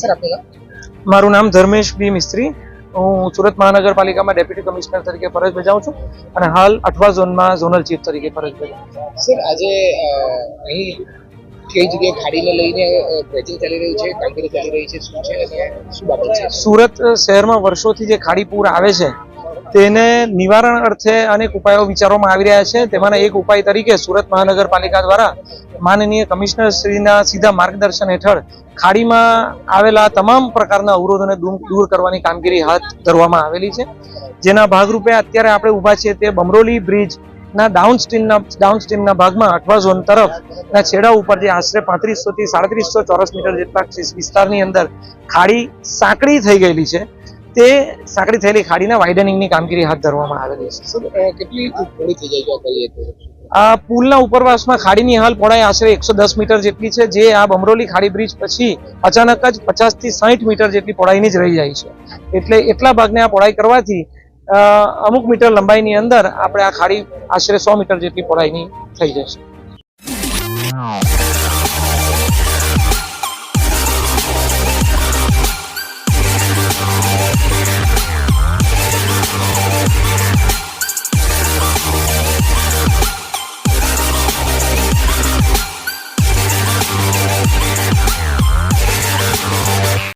Sir આપનું નામ? મારું નામ ધર્મેશ બી મિસ્ત્રી. હું સુરત મહાનગરપાલિકામાં ડેપ્યુટી કમિશનર તરીકે ફરજ બજાવું છું અને હાલ અઠવા ઝોનમાં ઝોનલ ચીફ તરીકે ફરજ બજાવું છું. સર આજે અહીં કઈ જગ્યાએ ખાડીને લઈને પ્રેચિંગ ચાલી રહ્યું છે, કામગીરી ચાલી રહી છે, શું છે અને શું બાબત છે? સુરત શહેરમાં વર્ષોથી જે ખાડી પૂર આવે છે તેને નિવારણ અર્થે અનેક ઉપાયો વિચારવામાં આવી રહ્યા છે. તેમાંના એક ઉપાય તરીકે સુરત મહાનગરપાલિકા દ્વારા માનનીય કમિશનર શ્રીના સીધા માર્ગદર્શન હેઠળ ખાડીમાં આવેલા તમામ પ્રકારના અવરોધોને દૂર કરવાની કામગીરી હાથ ધરવામાં આવેલી છે. જેના ભાગરૂપે અત્યારે આપણે ઊભા છીએ તે બમરોલી બ્રિજના ડાઉનસ્ટ્રીમના ભાગમાં અઠવા ઝોન તરફના છેડા ઉપર જે આશરે 3500 થી 3700 ચોરસ મીટર જેટલા વિસ્તારની અંદર ખાડી સાંકડી થઈ ગયેલી છે, તે સાંકડી થયેલી ખાડીના વાઇડનિંગની કામગીરી હાથ ધરવામાં આવેલી છે. સર કેટલી પહોળી થઈ જાય જો કહીએ તો? આ પુલના ઉપરવાસમાં ખાડીની હાલ પહોળાઈ આશરે 110 મીટર જેટલી છે, જે આ બમરોલી ખાડી બ્રિજ પછી અચાનક જ 50 થી 60 મીટર જેટલી પહોળાઈની જ રહી જાય છે. એટલે એટલા ભાગને આ પહોળાઈ કરવાથી અમુક મીટર લંબાઈની અંદર આપણે આ ખાડી આશરે 100 મીટર જેટલી પહોળાઈની થઈ જશે.